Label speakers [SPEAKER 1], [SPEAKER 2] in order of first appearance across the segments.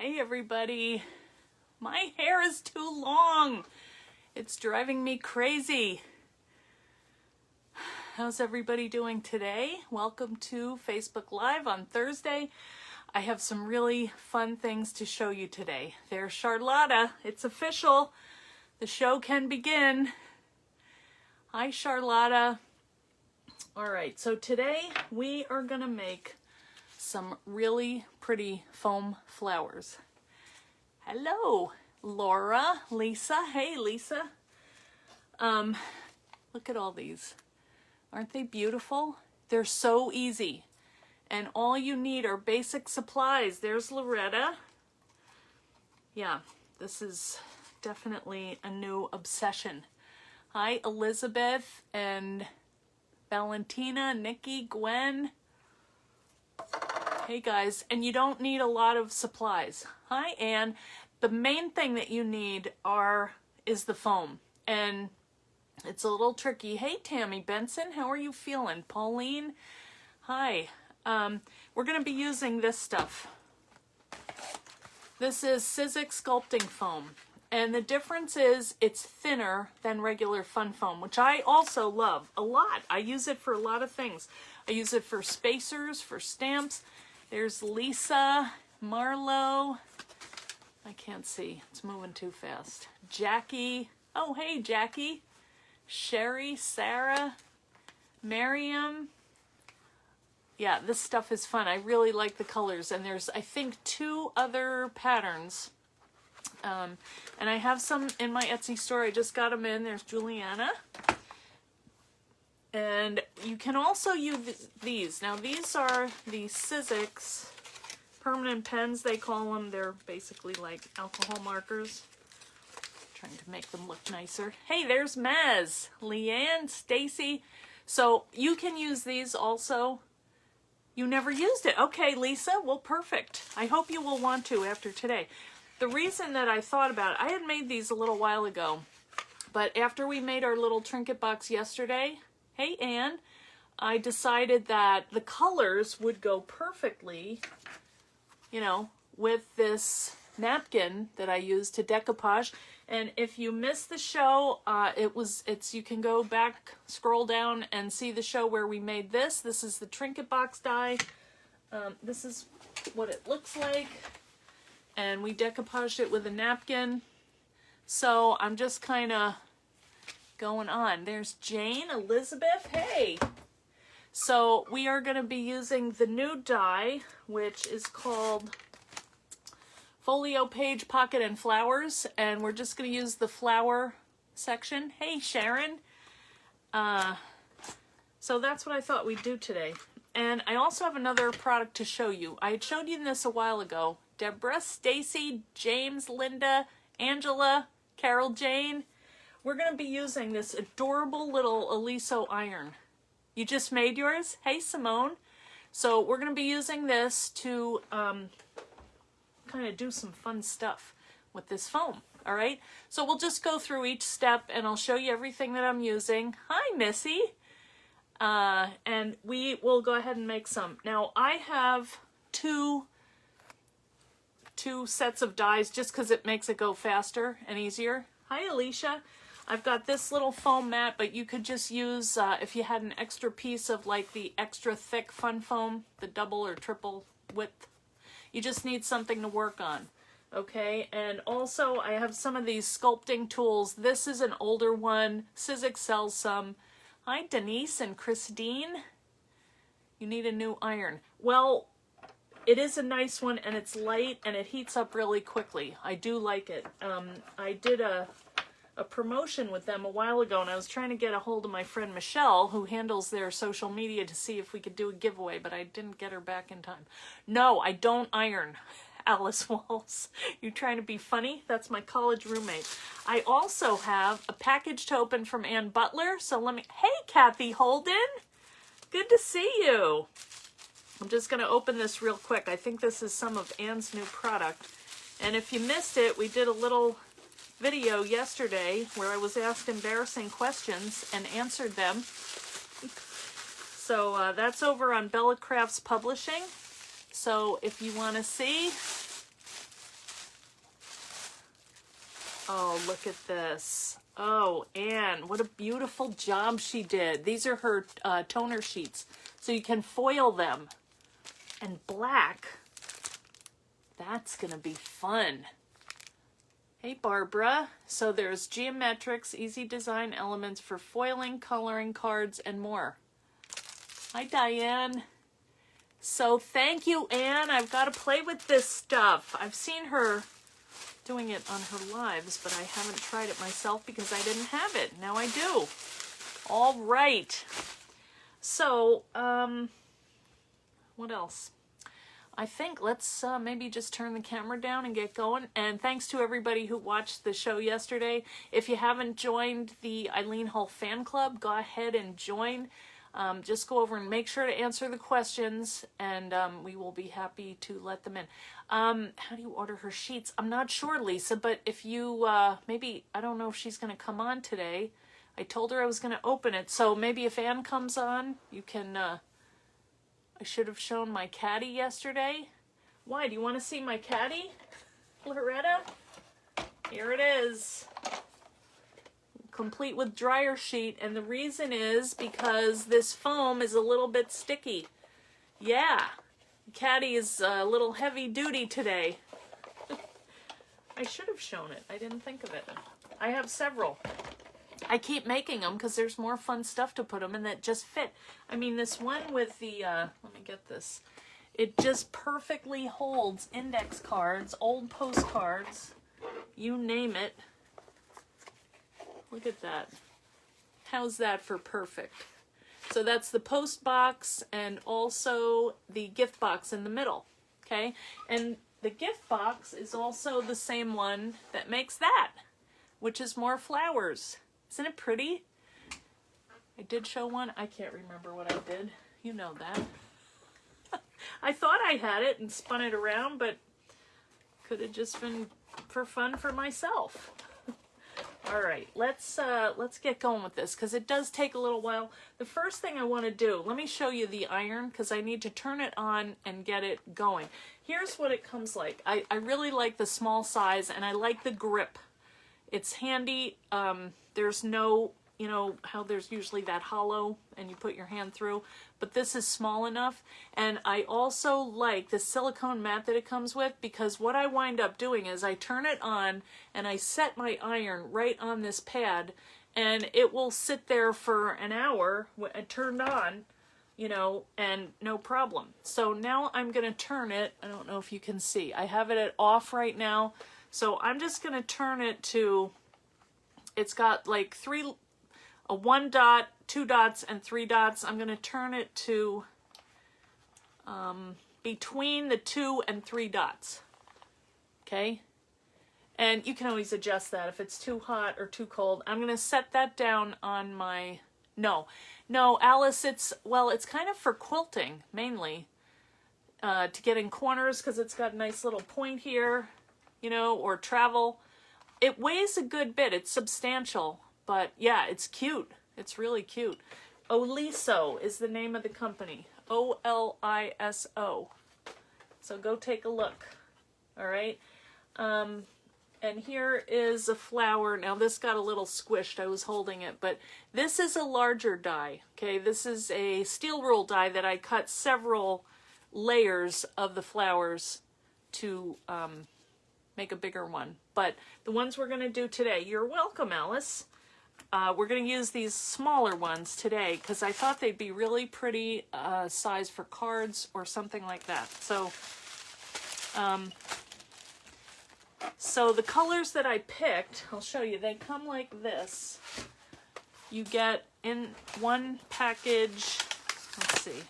[SPEAKER 1] Hey everybody, my hair is too long. It's driving me crazy. How's everybody doing today? Welcome to Facebook Live on Thursday. I have some really fun things to show you today. There's Charlotta, it's official. The show can begin. Hi Charlotta. All right, so today we are gonna make some really pretty foam flowers. Hello, Laura, Lisa. Hey, Lisa. Look at all these. Aren't they beautiful? They're so easy. And all you need are basic supplies. There's Loretta. Yeah, this is definitely a new obsession. Hi, Elizabeth and Valentina, Nikki, Gwen. Hey guys, and you don't need a lot of supplies. Hi, Anne. The main thing that you need is the foam, and it's a little tricky. Hey, Tammy Benson, how are you feeling? Pauline, hi. We're going to be using this stuff. This is Sizzix sculpting foam, and the difference is it's thinner than regular fun foam, which I also love a lot. I use it for a lot of things. I use it for spacers, for stamps. There's Lisa, Marlo. I can't see. It's moving too fast. Jackie. Oh, hey, Jackie. Sherry, Sarah, Miriam. Yeah, this stuff is fun. I really like the colors. And there's, I think, 2 other patterns. And I have some in my Etsy store. I just got them in. There's Juliana. And you can also use these. Now these are the Sizzix permanent pens, they call them. They're basically like alcohol markers. Trying to make them look nicer. Hey, there's Maz, Leanne, Stacy. So you can use these also. You never used it. Okay, Lisa, well, perfect. I hope you will want to after today. The reason that I thought about it, I had made these a little while ago, but after we made our little trinket box yesterday, hey, Anne, I decided that the colors would go perfectly, you know, with this napkin that I used to decoupage. And if you missed the show, you can go back, scroll down and see the show where we made this. This is the trinket box die. This is what it looks like. And we decoupaged it with a napkin. So I'm just kind of going on. There's Jane, Elizabeth, hey! So we are going to be using the new die, which is called Folio Page Pocket and Flowers, and we're just going to use the flower section. Hey, Sharon! So that's what I thought we'd do today. And I also have another product to show you. I had showed you this a while ago. Deborah, Stacy, James, Linda, Angela, Carol Jane. We're going to be using this adorable little Aliso iron. You just made yours? Hey, Simone. So we're going to be using this to kind of do some fun stuff with this foam. All right? So we'll just go through each step and I'll show you everything that I'm using. Hi, Missy. And we will go ahead and make some. Now, I have two sets of dies just because it makes it go faster and easier. Hi, Alicia. I've got this little foam mat, but you could just use, if you had an extra piece of like the extra thick fun foam, the double or triple width, you just need something to work on. Okay, and also I have some of these sculpting tools. This is an older one. Sizzix sells some. Hi, Denise and Christine. You need a new iron. Well, it is a nice one and it's light and it heats up really quickly. I do like it. I did a promotion with them a while ago and I was trying to get a hold of my friend Michelle, who handles their social media, to see if we could do a giveaway, but I didn't get her back in time. No, I don't iron. Alice Walls. You trying to be funny? That's my college roommate. I also have a package to open from Ann Butler, so let me... Hey, Kathy Holden! Good to see you! I'm just going to open this real quick. I think this is some of Ann's new product. And if you missed it, we did a little video yesterday where I was asked embarrassing questions and answered them. So that's over on Bella Crafts Publishing. So if you want to see, Oh, look at this. Oh, Anne, what a beautiful job she did. These are her toner sheets, so you can foil them. And black, that's gonna be fun. Hey, Barbara. So there's geometrics, easy design elements for foiling, coloring, cards, and more. Hi, Diane. So thank you, Anne. I've got to play with this stuff. I've seen her doing it on her lives, but I haven't tried it myself because I didn't have it. Now I do. All right. So, what else? I think let's maybe just turn the camera down and get going. And thanks to everybody who watched the show yesterday. If you haven't joined the Eileen Hull fan club, go ahead and join. Just go over and make sure to answer the questions, and we will be happy to let them in. How do you order her sheets? I'm not sure, Lisa, but if you, maybe, I don't know if she's going to come on today. I told her I was going to open it, so maybe if Anne comes on, you can, I should have shown my caddy yesterday. Why? Do you want to see my caddy, Loretta? Here it is. Complete with dryer sheet, and the reason is because this foam is a little bit sticky. Yeah, caddy is a little heavy duty today. I should have shown it. I didn't think of it. I have several. I keep making them because there's more fun stuff to put them in that just fit. I mean, this one with the, let me get this. It just perfectly holds index cards, old postcards, you name it. Look at that. How's that for perfect? So that's the post box and also the gift box in the middle, okay? And the gift box is also the same one that makes that, which is more flowers. Isn't it pretty? I did show one. I can't remember what I did. You know that. I thought I had it and spun it around, but could have just been for fun for myself. All right, let's get going with this because it does take a little while. The first thing I want to do, let me show you the iron because I need to turn it on and get it going. Here's what it comes like. I really like the small size and I like the grip. It's handy. There's no, you know, how there's usually that hollow and you put your hand through, but this is small enough. And I also like the silicone mat that it comes with because what I wind up doing is I turn it on and I set my iron right on this pad and it will sit there for an hour turned on, you know, and no problem. So now I'm going to turn it. I don't know if you can see. I have it at off right now. So I'm just going to turn it to, it's got like a 1 dot, 2 dots, and 3 dots. I'm going to turn it to between the 2 and 3 dots. Okay? And you can always adjust that if it's too hot or too cold. I'm going to set that down on my... No, Alice, it's kind of for quilting, mainly. To get in corners, because it's got a nice little point here, you know, or travel. It weighs a good bit. It's substantial. But yeah, it's cute. It's really cute. Oliso is the name of the company. O-L-I-S-O. So go take a look. All right. And here is a flower. Now this got a little squished. I was holding it, but this is a larger die. Okay. This is a steel rule die that I cut several layers of the flowers to make a bigger one. But the ones we're going to do today, you're welcome, Alice. We're going to use these smaller ones today because I thought they'd be really pretty size for cards or something like that. So the colors that I picked, I'll show you, they come like this. You get in one package, let's see,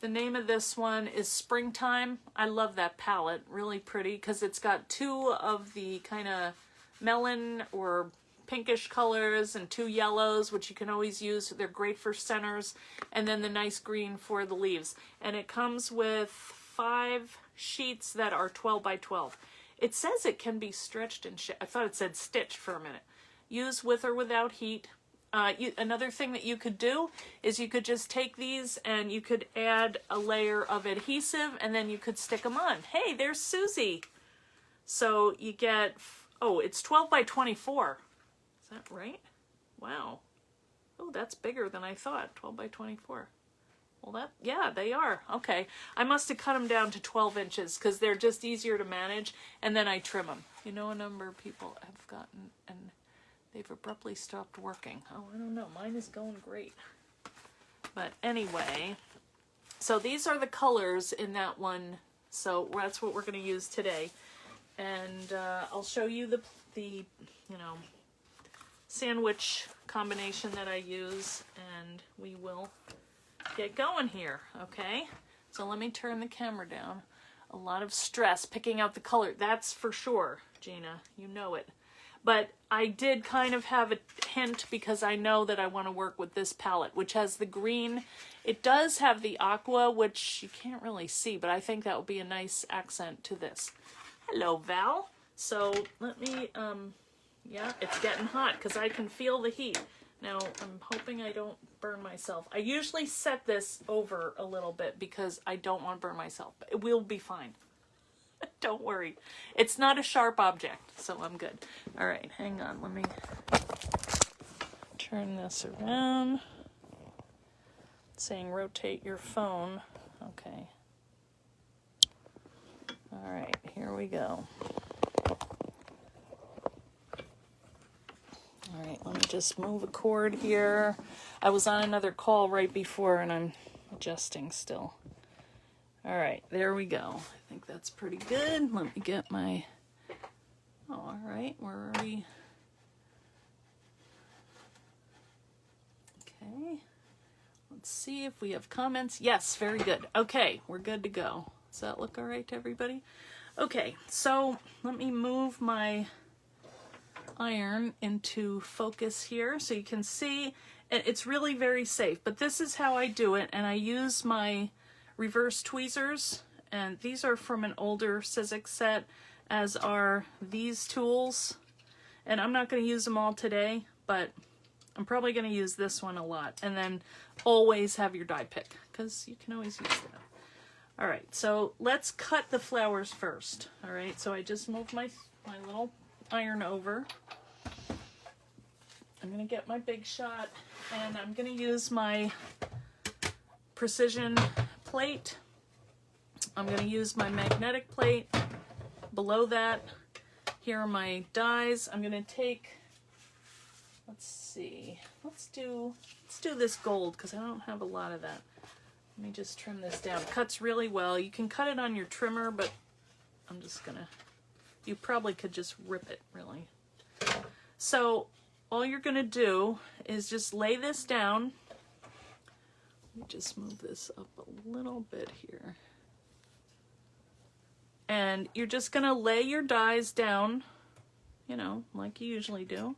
[SPEAKER 1] the name of this one is Springtime. I love that palette, really pretty because it's got 2 of the kind of melon or pinkish colors and 2 yellows, which you can always use. They're great for centers. And then the nice green for the leaves. And it comes with 5 sheets that are 12 by 12. It says it can be stretched and I thought it said stitched for a minute. Use with or without heat. Another thing that you could do is you could just take these and you could add a layer of adhesive and then you could stick them on. Hey, there's Susie. So you get Oh, it's 12 by 24. Is that right? Wow. Oh, that's bigger than I thought. 12 by 24. Well, yeah, they are. Okay. I must have cut them down to 12 inches because they're just easier to manage, and then I trim them. You know, a number of people have gotten, and they've abruptly stopped working. Oh, I don't know. Mine is going great. But anyway, so these are the colors in that one. So that's what we're going to use today. And I'll show you the you know, sandwich combination that I use, and we will get going here, okay? So let me turn the camera down. A lot of stress picking out the color, that's for sure, Gina, you know it. But I did kind of have a hint because I know that I want to work with this palette, which has the green. It does have the aqua, which you can't really see, but I think that will be a nice accent to this. Hello, Val. So let me, yeah, it's getting hot because I can feel the heat. Now, I'm hoping I don't burn myself. I usually set this over a little bit because I don't want to burn myself. But it will be fine. Don't worry. It's not a sharp object, so I'm good. All right, hang on. Let me turn this around. It's saying rotate your phone. Okay. All right, here we go. All right, let me just move a cord here. I was on another call right before, and I'm adjusting still. All right, there we go. I think that's pretty good. Let me get my... Oh, all right, where are we? Okay. Let's see if we have comments. Yes, very good. Okay, we're good to go. Does that look all right to everybody? Okay, so let me move my iron into focus here so you can see. It's really very safe, but this is how I do it, and I use my reverse tweezers, and these are from an older Sizzix set, as are these tools, and I'm not going to use them all today, but I'm probably going to use this one a lot. And then always have your die pick, because you can always use that. All right, so let's cut the flowers first. All right, so I just moved my little iron over. I'm going to get my big shot, and I'm going to use my precision plate. I'm going to use my magnetic plate. Below that, here are my dies. I'm going to take, let's see, let's do this gold because I don't have a lot of that. Let me just trim this down. It cuts really well. You can cut it on your trimmer, but I'm just going to, you probably could just rip it, really. So all you're going to do is just lay this down. Let me just move this up a little bit here. And you're just going to lay your dies down, you know, like you usually do.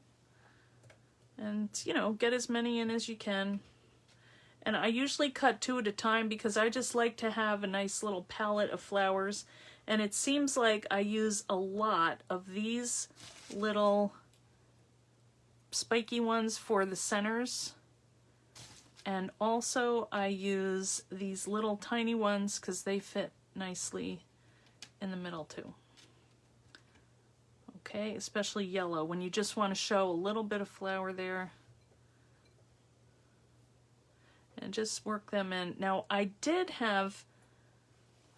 [SPEAKER 1] And, you know, get as many in as you can. And I usually cut 2 at a time because I just like to have a nice little palette of flowers. And it seems like I use a lot of these little spiky ones for the centers. And also I use these little tiny ones because they fit nicely in the middle too. Okay, especially yellow when you just want to show a little bit of flower there. And just work them in. Now I did have,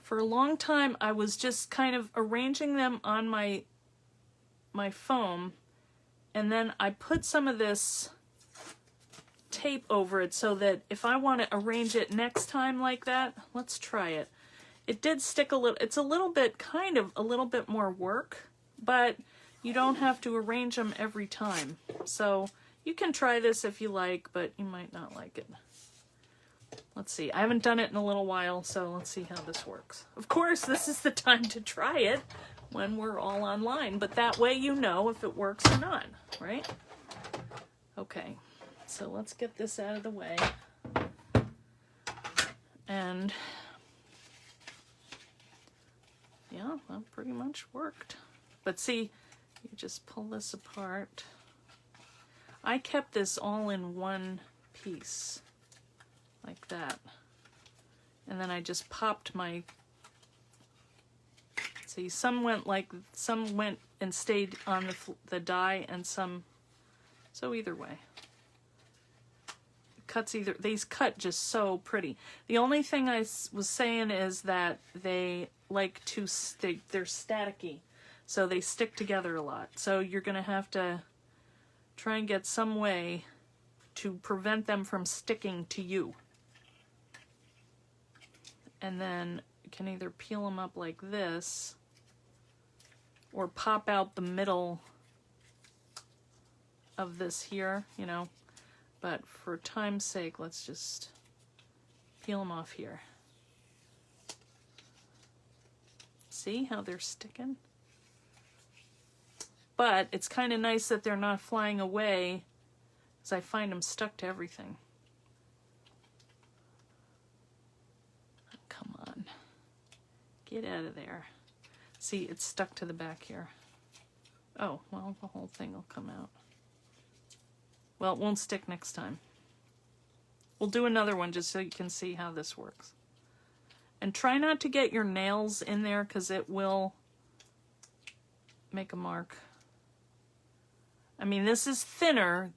[SPEAKER 1] for a long time, I was just kind of arranging them on my foam, and then I put some of this tape over it so that if I want to arrange it next time like that, let's try it. It did stick a little, it's a little bit, kind of a little bit more work, but you don't have to arrange them every time. So you can try this if you like, but you might not like it. Let's see, I haven't done it in a little while, so let's see how this works. Of course, this is the time to try it when we're all online, but that way you know if it works or not, right? Okay, so let's get this out of the way. And yeah, that pretty much worked. But see, you just pull this apart. I kept this all in one piece, like that. And then I just popped my See, some went and stayed on the die, and some, so either way. Cuts either, these cut just so pretty. The only thing I was saying is that they like to stick, they're staticky, so they stick together a lot. So you're gonna have to try and get some way to prevent them from sticking to you. And then you can either peel them up like this or pop out the middle of this here, you know. But for time's sake, let's just peel them off here. See how they're sticking? But it's kind of nice that they're not flying away, because I find them stuck to everything. Oh, come on. Get out of there. See, it's stuck to the back here. Oh, well, the whole thing will come out. Well, it won't stick next time. We'll do another one just so you can see how this works. And try not to get your nails in there, because it will make a mark. I mean, this is thinner.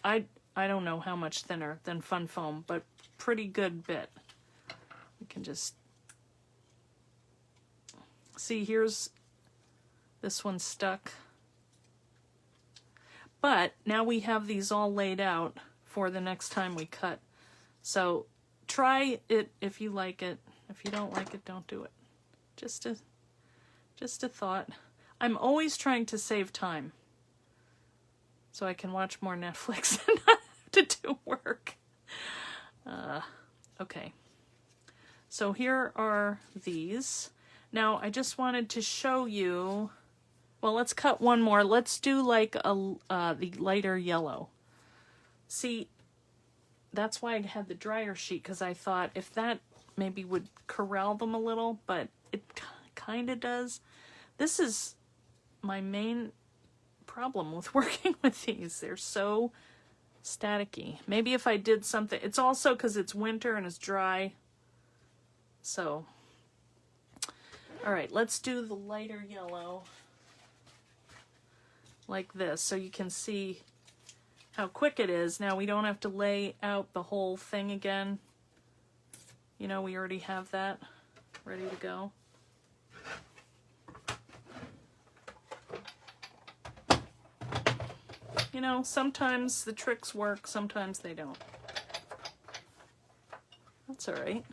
[SPEAKER 1] I don't know how much thinner than Fun Foam, but pretty good bit. You can just see, here's this one stuck. But now we have these all laid out for the next time we cut. So try it if you like it. If you don't like it, don't do it. Just a thought. I'm always trying to save time, so I can watch more Netflix and not have to do work. Okay. So here are these. Now I just wanted to show you, well, let's cut one more. Let's do like the lighter yellow. See, that's why I had the dryer sheet, because I thought if that maybe would corral them a little, but it kind of does. This is my main problem with working with these. They're so staticky. Maybe if I did something, it's also because it's winter and it's dry. So, all right, let's do the lighter yellow like this so you can see how quick it is. Now we don't have to lay out the whole thing again. You know, we already have that ready to go. You know, sometimes the tricks work, sometimes they don't. That's all right.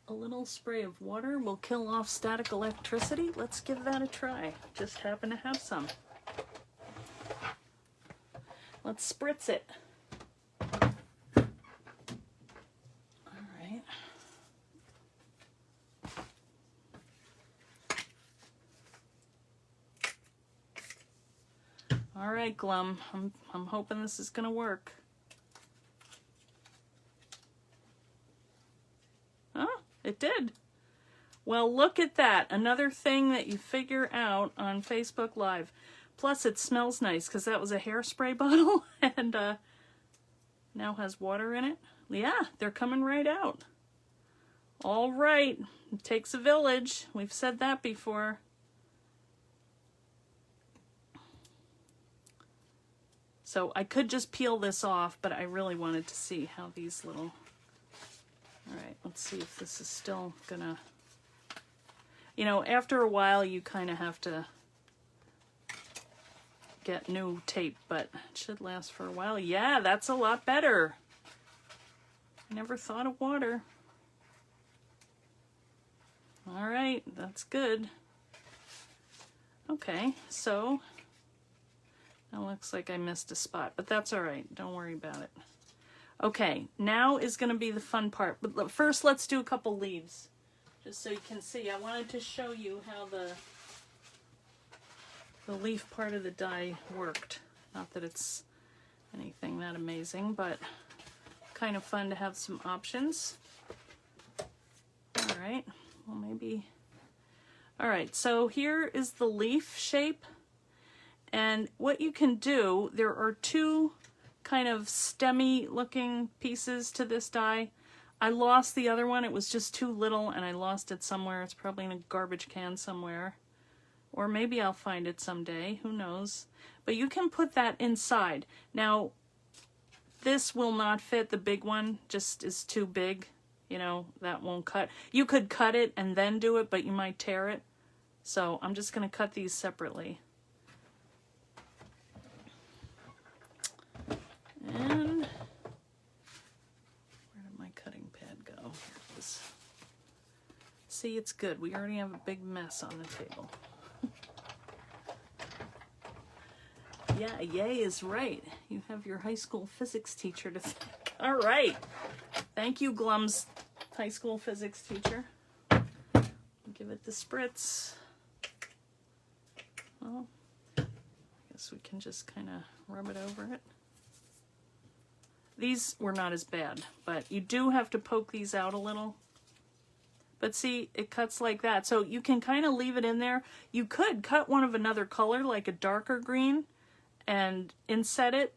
[SPEAKER 1] A little spray of water will kill off static electricity. Let's give that a try. Just happen to have some. Let's spritz it. All right, Glum. I'm hoping this is gonna work. Oh, it did. Well, look at that. Another thing that you figure out on Facebook Live. Plus, it smells nice because that was a hairspray bottle and now has water in it. Yeah, they're coming right out. All right. It takes a village. We've said that before. So I could just peel this off, but I really wanted to see how these little... All right, let's see if this is still gonna... You know, after a while you kind of have to get new tape, but it should last for a while. Yeah, that's a lot better. I never thought of water. All right, that's good. Okay, so... It looks like I missed a spot, but that's all right. Don't worry about it. Okay, now is going to be the fun part. But first, let's do a couple leaves, just so you can see. I wanted to show you how the leaf part of the die worked. Not that it's anything that amazing, but kind of fun to have some options. All right, well maybe... All right, so here is the leaf shape. And what you can do, there are two kind of stemmy looking pieces to this die. I lost the other one. It was just too little and I lost it somewhere. It's probably in a garbage can somewhere. Or maybe I'll find it someday. Who knows? But you can put that inside. Now, this will not fit. The big one just is too big. You know, that won't cut. You could cut it and then do it, but you might tear it. So I'm just going to cut these separately. And where did my cutting pad go? Here it is. See, it's good. We already have a big mess on the table. Yeah, yay is right. You have your high school physics teacher to thank. All right. Thank you, Glum's high school physics teacher. Give it the spritz. Well, I guess we can just kind of rub it over it. These were not as bad, but you do have to poke these out a little. But see, it cuts like that. So you can kind of leave it in there. You could cut one of another color, like a darker green, and inset it,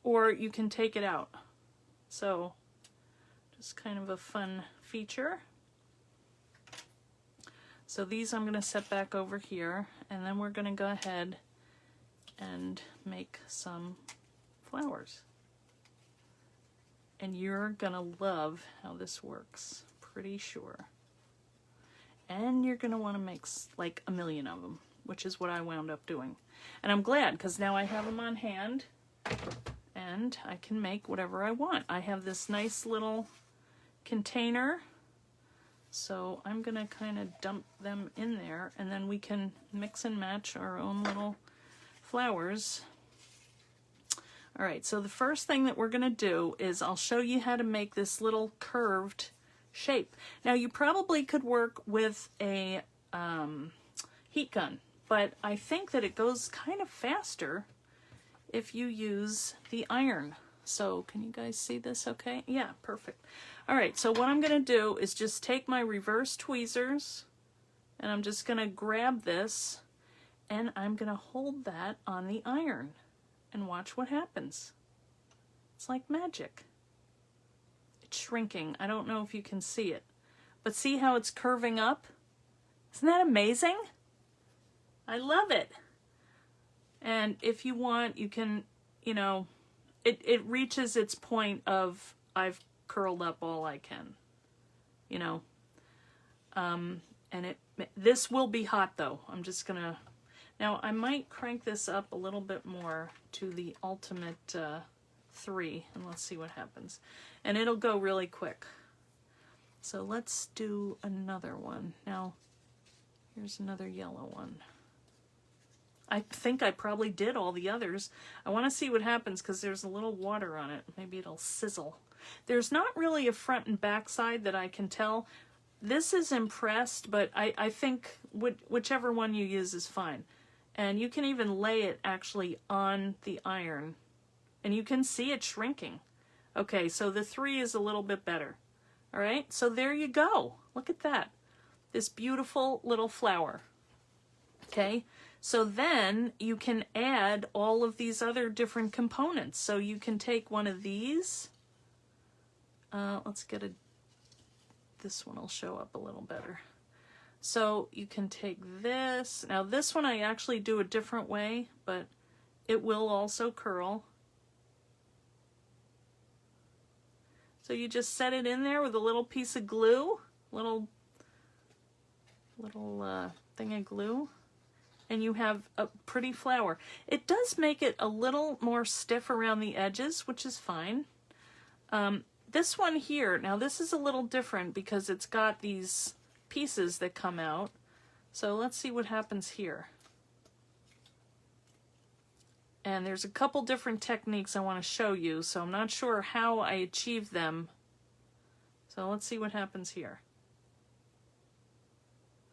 [SPEAKER 1] or you can take it out. So just kind of a fun feature. So these I'm going to set back over here, and then we're going to go ahead and make some flowers. And you're going to love how this works, pretty sure. And you're going to want to make like a million of them, which is what I wound up doing. And I'm glad, because now I have them on hand, and I can make whatever I want. I have this nice little container, so I'm going to kind of dump them in there, and then we can mix and match our own little flowers. All right, so the first thing that we're going to do is I'll show you how to make this little curved shape. Now, you probably could work with a heat gun, but I think that it goes kind of faster if you use the iron. So can you guys see this okay? Yeah, perfect. All right, so what I'm going to do is just take my reverse tweezers, and I'm just going to grab this, and I'm going to hold that on the iron and watch what happens. It's like magic. It's shrinking. I don't know if you can see it, but see how it's curving up? Isn't that amazing? I love it. And if you want, you can, you know, it reaches its point of I've curled up all I can, you know. And this will be hot though. I'm just gonna, now I might crank this up a little bit more to the ultimate 3, and let's see what happens. And it'll go really quick. So let's do another one. Now, here's another yellow one. I think I probably did all the others. I want to see what happens because there's a little water on it. Maybe it'll sizzle. There's not really a front and back side that I can tell. This is impressed, but I think whichever one you use is fine. And you can even lay it actually on the iron. And you can see it shrinking. Okay, so the 3 is a little bit better. All right, so there you go. Look at that. This beautiful little flower. Okay, so then you can add all of these other different components. So you can take one of these. Let's get this one will show up a little better. So you can take this. Now this one I actually do a different way, but it will also curl. So you just set it in there with a little piece of glue, little thing of glue, and you have a pretty flower. It does make it a little more stiff around the edges, which is fine. This one here, now this is a little different because it's got these pieces that come out. So let's see what happens here. And there's a couple different techniques I want to show you, so I'm not sure how I achieved them. So let's see what happens here.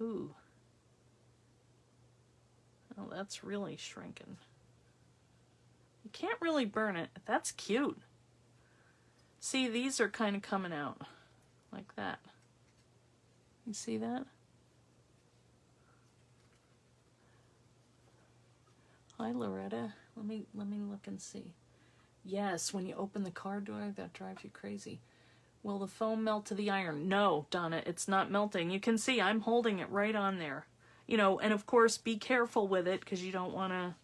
[SPEAKER 1] Ooh. Oh, that's really shrinking. You can't really burn it. That's cute. See, these are kind of coming out like that. You see that? Hi, Loretta. Let me look and see. Yes, when you open the car door, that drives you crazy. Will the foam melt to the iron? No, Donna, it's not melting. You can see I'm holding it right on there. You know, and of course be careful with it because you don't want to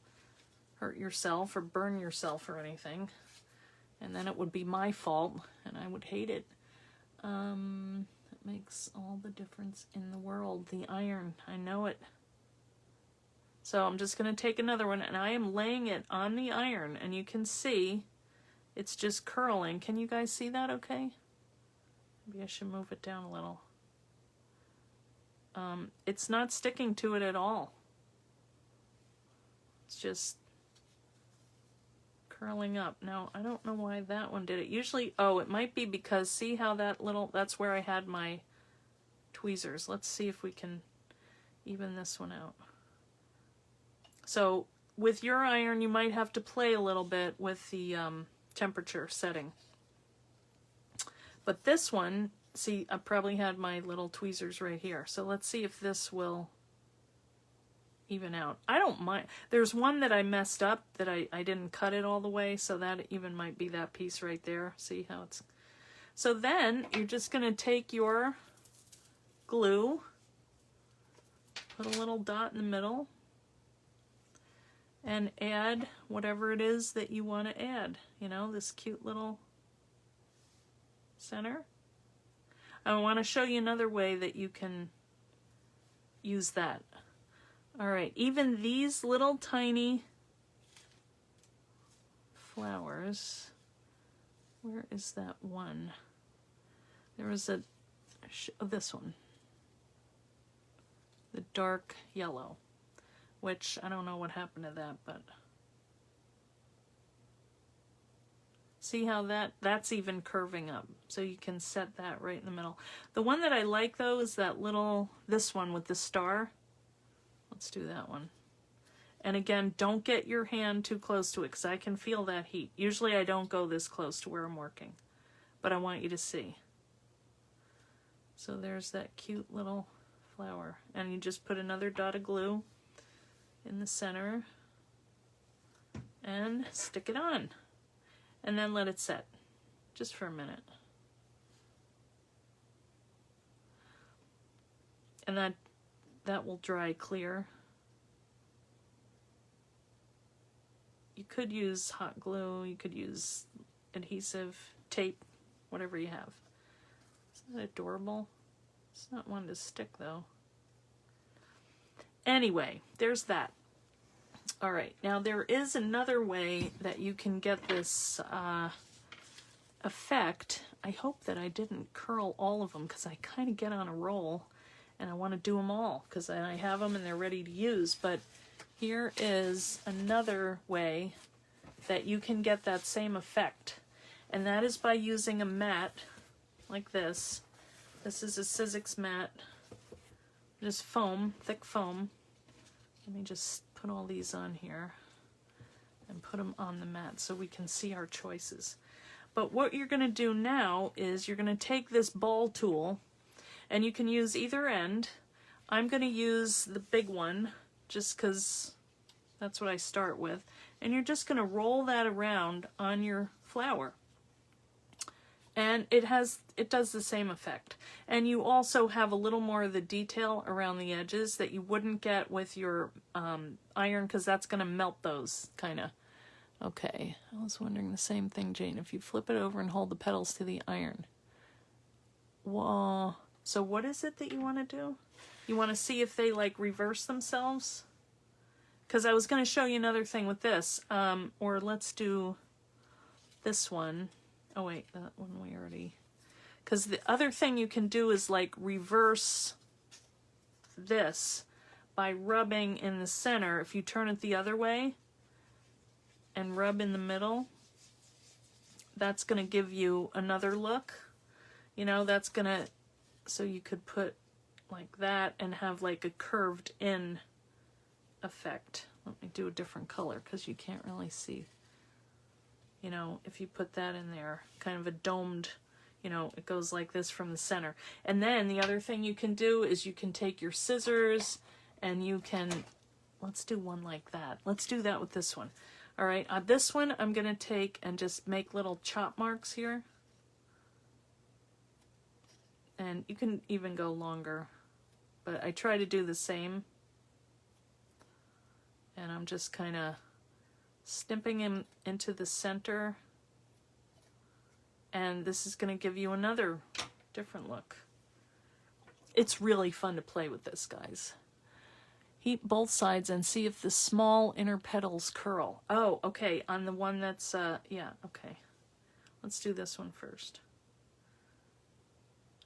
[SPEAKER 1] hurt yourself or burn yourself or anything. And then it would be my fault and I would hate it. It makes all the difference in the world. The iron, I know it. So I'm just going to take another one and I am laying it on the iron and you can see it's just curling. Can you guys see that okay? Maybe I should move it down a little. It's not sticking to it at all. It's just curling up. Now, I don't know why that one did it. Usually, oh, it might be because, see how that little, that's where I had my tweezers. Let's see if we can even this one out. So, with your iron, you might have to play a little bit with the temperature setting. But this one, see, I probably had my little tweezers right here. So let's see if this will even out. I don't mind. There's one that I messed up that I didn't cut it all the way. So that even might be that piece right there. See how it's... So then you're just going to take your glue, put a little dot in the middle, and add whatever it is that you want to add. You know, this cute little center. I want to show you another way that you can use that. All right, even these little tiny flowers, where is that one? There was a, this one, the dark yellow, which I don't know what happened to that, but see how that's even curving up. So you can set that right in the middle. The one that I like though is that little, this one with the star. Let's do that one. And again, don't get your hand too close to it because I can feel that heat. Usually I don't go this close to where I'm working, but I want you to see. So there's that cute little flower. And you just put another dot of glue in the center and stick it on. And then let it set just for a minute. And that will dry clear. You could use hot glue, you could use adhesive, tape, whatever you have. Isn't that adorable? It's not one to stick though. Anyway, there's that. All right, now there is another way that you can get this effect. I hope that I didn't curl all of them because I kind of get on a roll and I want to do them all because I have them and they're ready to use. But here is another way that you can get that same effect, and that is by using a mat like this. This is a Sizzix mat, just foam, thick foam. Let me just put all these on here and put them on the mat so we can see our choices. But what you're going to do now is you're going to take this ball tool, and you can use either end. I'm going to use the big one just because that's what I start with. And you're just going to roll that around on your flower. And it does the same effect. And you also have a little more of the detail around the edges that you wouldn't get with your iron because that's going to melt those kind of. Okay, I was wondering the same thing, Jane. If you flip it over and hold the petals to the iron. Whoa. So what is it that you want to do? You want to see if they like reverse themselves? Because I was going to show you another thing with this. Or let's do this one. Oh wait, that one we already... Because the other thing you can do is like reverse this by rubbing in the center. If you turn it the other way and rub in the middle, that's going to give you another look. You know, that's going to... So you could put like that and have like a curved in effect. Let me do a different color because you can't really see. You know, if you put that in there, kind of a domed, you know, it goes like this from the center. And then the other thing you can do is you can take your scissors and you can, let's do one like that. Let's do that with this one. All right, this one I'm going to take and just make little chop marks here. And you can even go longer, but I try to do the same. And I'm just kind of snipping him into the center. And this is going to give you another different look. It's really fun to play with this, guys. Heat both sides and see if the small inner petals curl. Oh, okay, on the one that's, yeah, okay. Let's do this one first.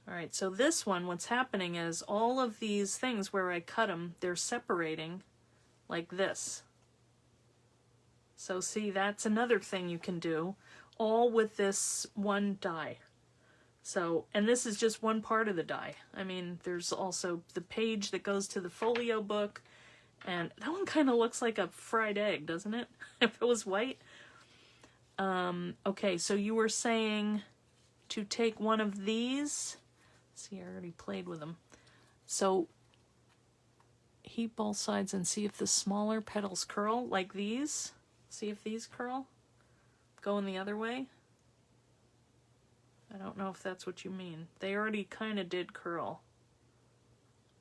[SPEAKER 1] All right, so this one, what's happening is all of these things where I cut them, they're separating like this. So see, that's another thing you can do, all with this one die. So, and this is just one part of the die. I mean, there's also the page that goes to the folio book, and that one kind of looks like a fried egg, doesn't it? If it was white. Okay, so you were saying to take one of these. See, I already played with them. So, heat both sides and see if the smaller petals curl, like these. See if these curl. Going the other way. I don't know if that's what you mean. They already kind of did curl.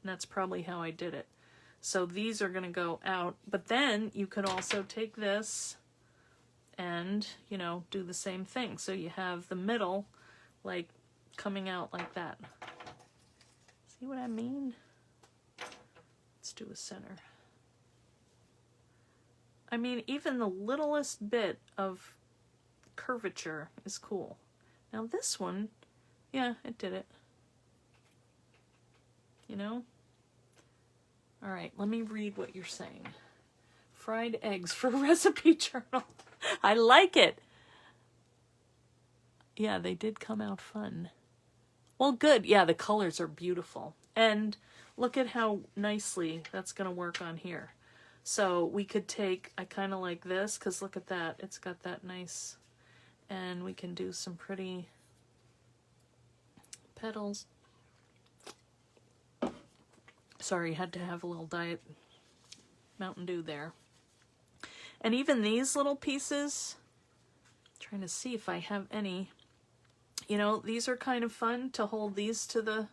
[SPEAKER 1] And that's probably how I did it. So these are going to go out. But then you could also take this and, you know, do the same thing. So you have the middle, like, coming out like that. See what I mean? Let's do a center. I mean, even the littlest bit of curvature is cool. Now this one, yeah, it did it. You know? All right, let me read what you're saying. Fried eggs for a recipe journal. I like it. Yeah, they did come out fun. Well, good. Yeah, the colors are beautiful. And look at how nicely that's going to work on here. So we could take, I kind of like this, because look at that. It's got that nice... And we can do some pretty petals. Sorry, had to have a little Diet Mountain Dew there. And even these little pieces, trying to see if I have any. You know, these are kind of fun to hold these to the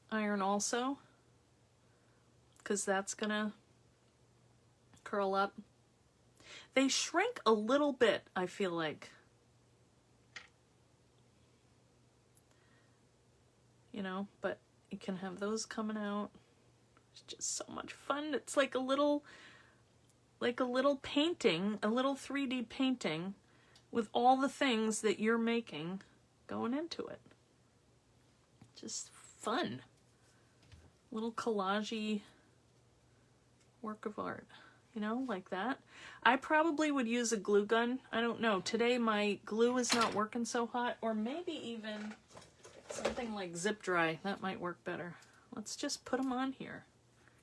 [SPEAKER 1] iron also, because that's gonna curl up. They shrink a little bit, I feel like. You know, but you can have those coming out. It's just so much fun. It's like a little painting, a little 3D painting with all the things that you're making going into it. Just fun. Little collage-y work of art. You know, like that. I probably would use a glue gun. I don't know. Today my glue is not working so hot. Or maybe even something like zip dry. That might work better. Let's just put them on here,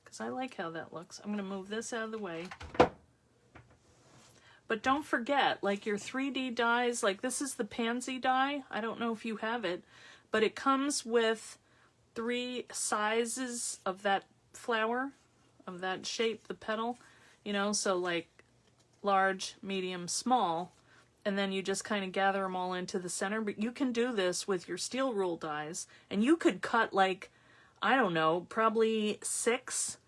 [SPEAKER 1] because I like how that looks. I'm going to move this out of the way. But don't forget, like your 3D dies, like this is the pansy die. I don't know if you have it, but it comes with 3 sizes of that flower, of that shape, the petal. You know, so like large, medium, small, and then you just kind of gather them all into the center. But you can do this with your steel rule dies, and you could cut like, I don't know, probably 6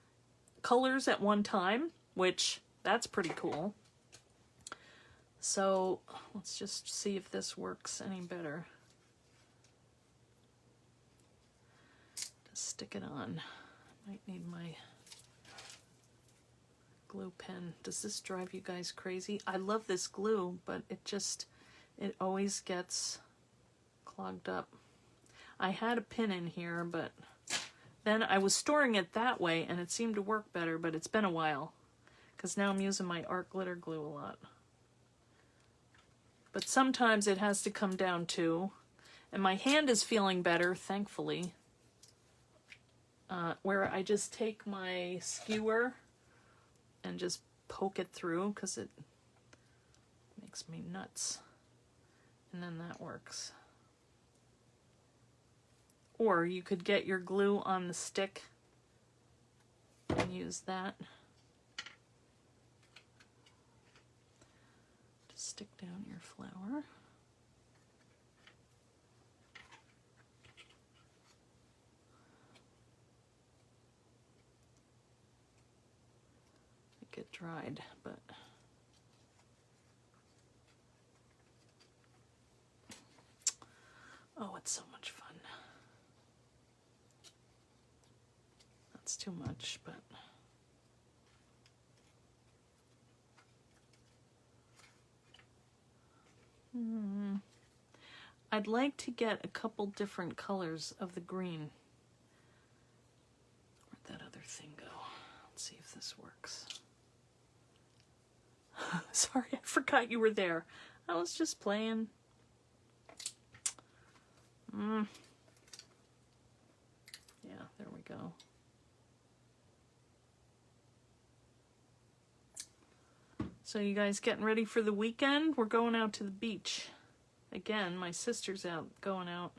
[SPEAKER 1] colors at one time, which that's pretty cool. So let's just see if this works any better. Just stick it on. Might need my glue pen. Does this drive you guys crazy? I love this glue, but it always gets clogged up. I had a pin in here, but then I was storing it that way and it seemed to work better, but it's been a while because now I'm using my art glitter glue a lot. But sometimes it has to come down too, and my hand is feeling better, thankfully, where I just take my skewer and just poke it through because it makes me nuts. And then that works. Or you could get your glue on the stick and use that. Just stick down your flower. get dried, but oh, it's so much fun. That's too much, but I'd like to get a couple different colors of the green. Where'd that other thing go? Let's see if this works. Sorry, I forgot you were there. I was just playing. Yeah, there we go. So you guys getting ready for the weekend? We're going out to the beach. Again, my sister's going out.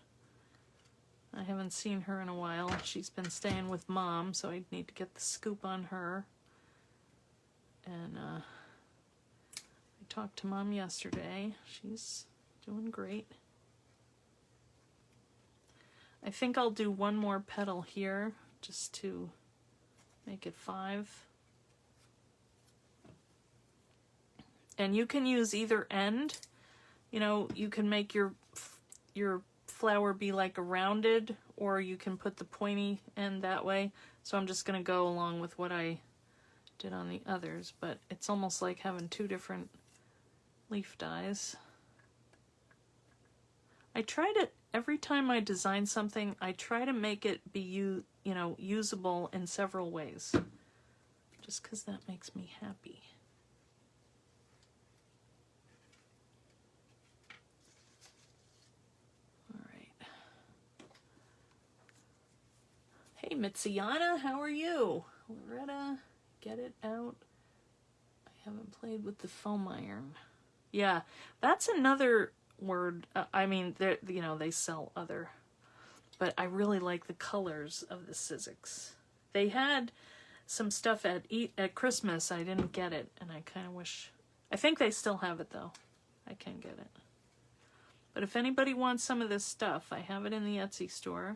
[SPEAKER 1] I haven't seen her in a while. She's been staying with Mom, so I need to get the scoop on her. And I talked to Mom yesterday. She's doing great. I think I'll do one more petal here just to make it 5. And you can use either end. You know, you can make your flower be like a rounded, or you can put the pointy end that way. So I'm just going to go along with what I did on the others, but it's almost like having 2 different leaf dies. I try to, every time I design something, I try to make it be usable in several ways, just because that makes me happy. Hey, Mitziana, how are you? Loretta, get it out. I haven't played with the foam iron. Yeah, that's another word. I mean, they sell other, but I really like the colors of the Sizzix. They had some stuff at Christmas. I didn't get it, and I kind of wish. I think they still have it though. I can get it. But if anybody wants some of this stuff, I have it in the Etsy store.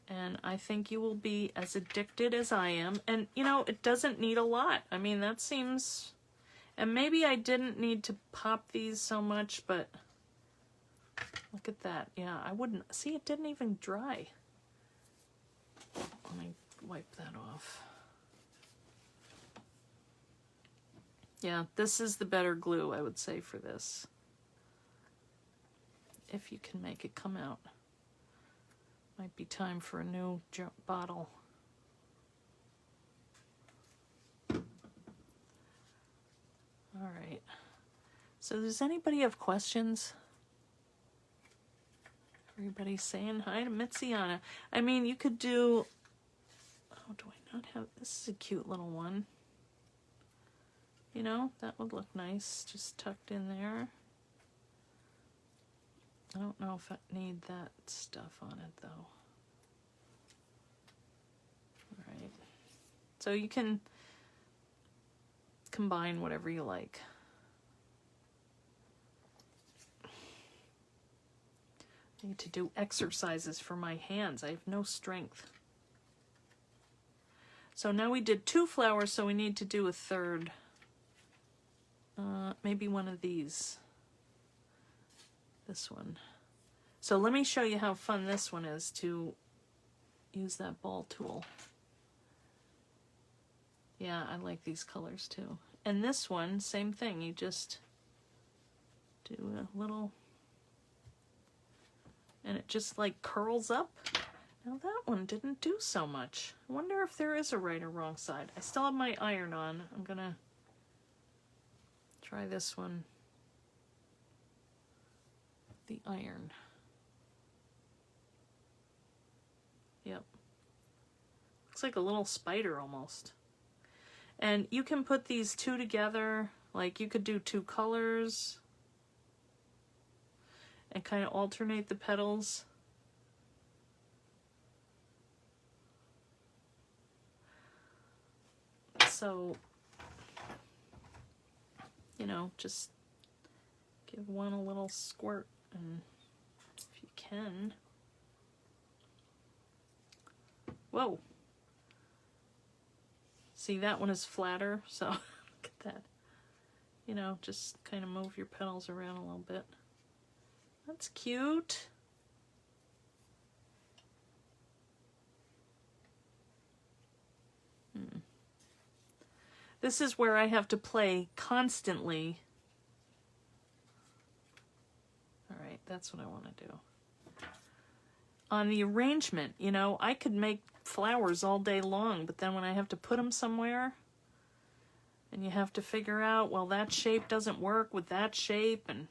[SPEAKER 1] And I think you will be as addicted as I am. And, it doesn't need a lot. I mean, that seems... And maybe I didn't need to pop these so much, but... Look at that. Yeah, I wouldn't... See, it didn't even dry. Let me wipe that off. Yeah, this is the better glue, I would say, for this. If you can make it come out. Might be time for a new bottle. All right. So does anybody have questions? Everybody's saying hi to Mitziana. I mean, you could do... Oh, do I not have... This is a cute little one. That would look nice. Just tucked in there. I don't know if I need that stuff on it, though. Alright. So you can combine whatever you like. I need to do exercises for my hands. I have no strength. So now we did 2 flowers, so we need to do a third. Maybe one of these. This one. So let me show you how fun this one is to use that ball tool. Yeah, I like these colors too. And this one, same thing. You just do a little, and it just like curls up. Now that one didn't do so much. I wonder if there is a right or wrong side. I still have my iron on. I'm gonna try this one. The iron. Yep. Looks like a little spider almost. And you can put these 2 together, like you could do 2 colors and kind of alternate the petals. So, just give one a little squirt, and if you can. Whoa. See, that one is flatter, so look at that. You know, just kind of move your petals around a little bit. That's cute. This is where I have to play constantly. All right, that's what I want to do. On the arrangement, you know, I could make flowers all day long, but then when I have to put them somewhere, and you have to figure out, well, that shape doesn't work with that shape, and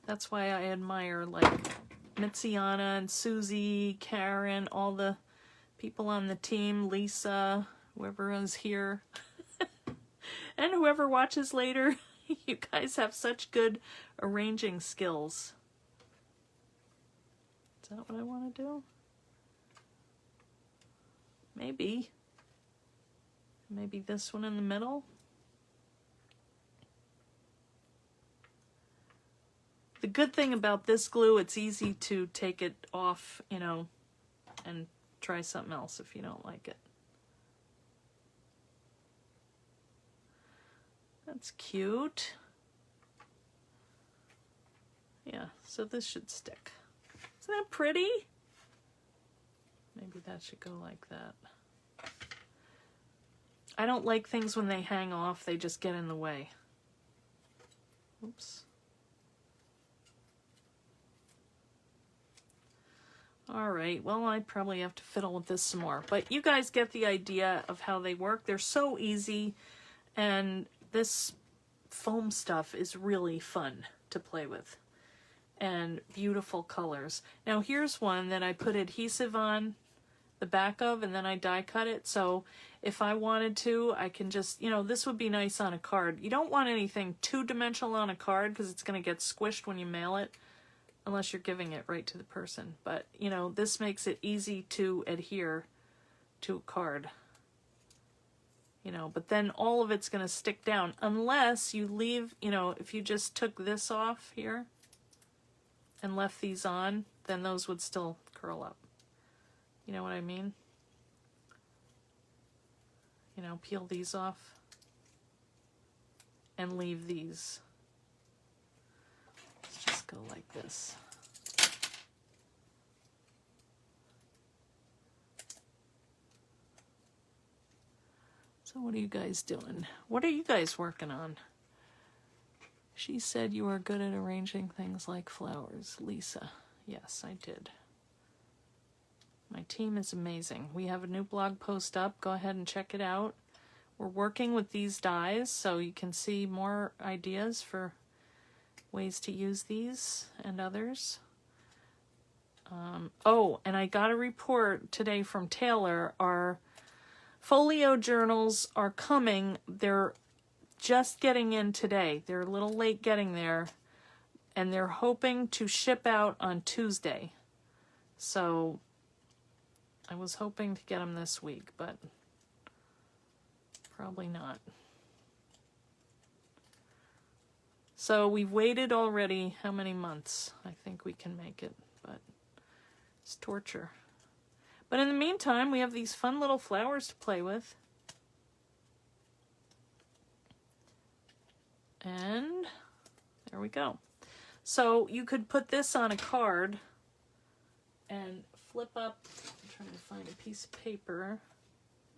[SPEAKER 1] that's why I admire, like, Mitziana and Susie, Karen, all the people on the team, Lisa, whoever is here, and whoever watches later. You guys have such good arranging skills. Is that what I want to do? Maybe. Maybe this one in the middle. The good thing about this glue, it's easy to take it off, you know, and try something else if you don't like it. That's cute. Yeah, so this should stick. Isn't that pretty? Maybe that should go like that. I don't like things when they hang off, they just get in the way. Oops. All right, well, I probably have to fiddle with this some more, but you guys get the idea of how they work. They're so easy, and this foam stuff is really fun to play with, and beautiful colors. Now here's one that I put adhesive on the back of, and then I die cut it, so if I wanted to, I can just, you know, this would be nice on a card. You don't want anything two-dimensional on a card because it's going to get squished when you mail it, unless you're giving it right to the person. But, you know, this makes it easy to adhere to a card. You know, but then all of it's going to stick down unless you leave, you know, if you just took this off here and left these on, then those would still curl up. You know what I mean? You know, peel these off and leave these. Let's just go like this. So what are you guys doing? What are you guys working on? She said you are good at arranging things like flowers. Lisa. Yes, I did. My team is amazing. We have a new blog post up. Go ahead and check it out. We're working with these dies, so you can see more ideas for ways to use these and others. Oh, and I got a report today from Taylor. Our folio journals are coming. They're just getting in today. They're a little late getting there, and they're hoping to ship out on Tuesday. So I was hoping to get them this week, but probably not. So we've waited already how many months? I think we can make it, but it's torture. But in the meantime, we have these fun little flowers to play with. And there we go. So you could put this on a card and flip up. I'm trying to find a piece of paper.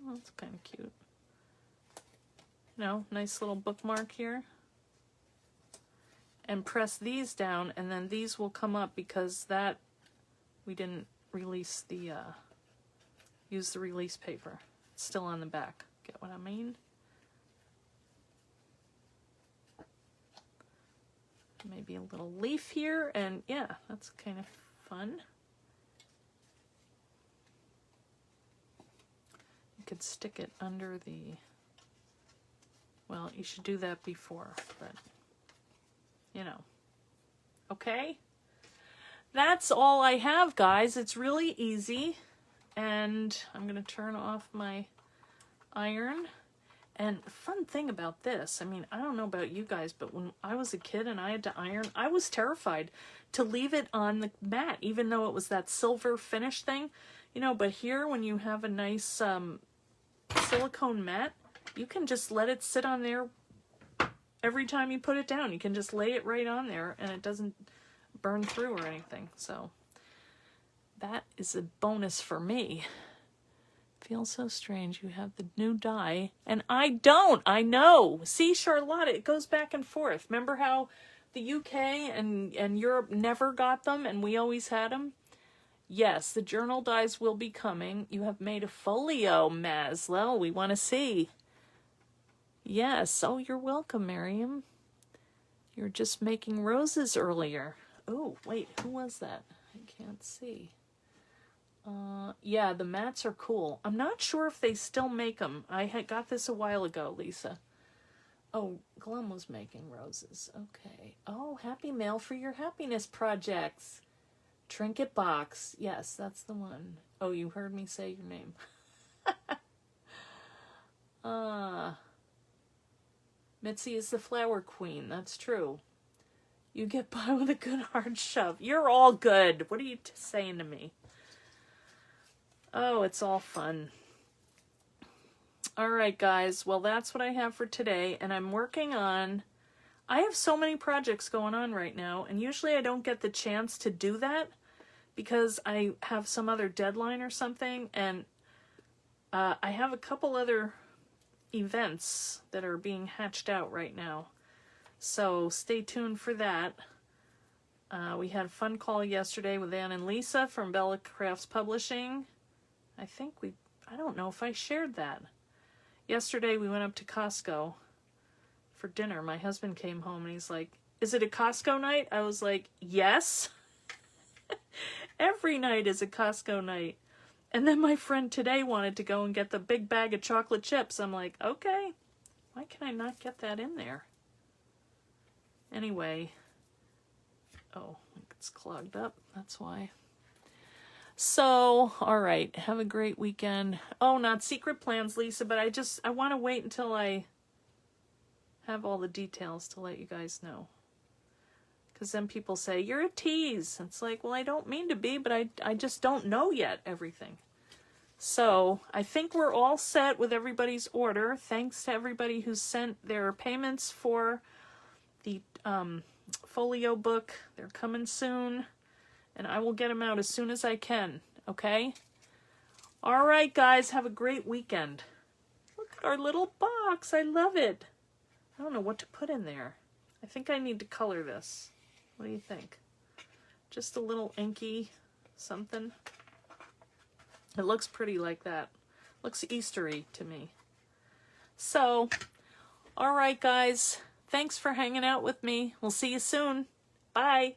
[SPEAKER 1] Oh, that's kind of cute. You know, nice little bookmark here. And press these down, and then these will come up because that we didn't release the use the release paper. It's still on the back. Get what I mean? Maybe a little leaf here, and yeah, that's kind of fun. You could stick it under the, well, you should do that before, but you know. Okay? That's all I have, guys. It's really easy. And I'm going to turn off my iron. And the fun thing about this, I mean, I don't know about you guys, but when I was a kid and I had to iron, I was terrified to leave it on the mat, even though it was that silver finish thing, You know, but here when you have a nice silicone mat, you can just let it sit on there every time you put it down. You can just lay it right on there and it doesn't burn through or anything. So that is a bonus for me. Feels so strange. You have the new die and I don't. I know. See, Charlotte, it goes back and forth. Remember how the UK and Europe never got them and we always had them? Yes, the journal dies will be coming. You have made a folio, Maslow. We want to see. Yes. Oh, you're welcome, Miriam. You were just making roses earlier. Oh, wait. Who was that? I can't see. Yeah, the mats are cool. I'm not sure if they still make them. I had got this a while ago, Lisa. Oh, Glum was making roses. Okay. Oh, happy mail for your happiness projects. Trinket box. Yes, that's the one. Oh, you heard me say your name. Mitzi is the flower queen. That's true. You get by with a good hard shove. You're all good. What are you saying to me? Oh, it's all fun. All right, guys. Well, that's what I have for today. And I'm working on... I have so many projects going on right now. And usually I don't get the chance to do that because I have some other deadline or something. And I have a couple other events that are being hatched out right now. So stay tuned for that. We had a fun call yesterday with Ann and Lisa from Bella Crafts Publishing. I don't know if I shared that. Yesterday we went up to Costco for dinner. My husband came home and he's like, "Is it a Costco night?" I was like, "Yes." Every night is a Costco night. And then my friend today wanted to go and get the big bag of chocolate chips. I'm like, okay, why can I not get that in there? Anyway, oh, it's clogged up. That's why. So, all right, have a great weekend. Oh, not secret plans, Lisa, but I want to wait until I have all the details to let you guys know. Because then people say, you're a tease. It's like, well, I don't mean to be, but I just don't know yet everything. So I think we're all set with everybody's order. Thanks to everybody who sent their payments for the folio book. They're coming soon. And I will get them out as soon as I can. Okay? All right, guys. Have a great weekend. Look at our little box. I love it. I don't know what to put in there. I think I need to color this. What do you think? Just a little inky something. It looks pretty like that. Looks Eastery to me. So, all right, guys. Thanks for hanging out with me. We'll see you soon. Bye.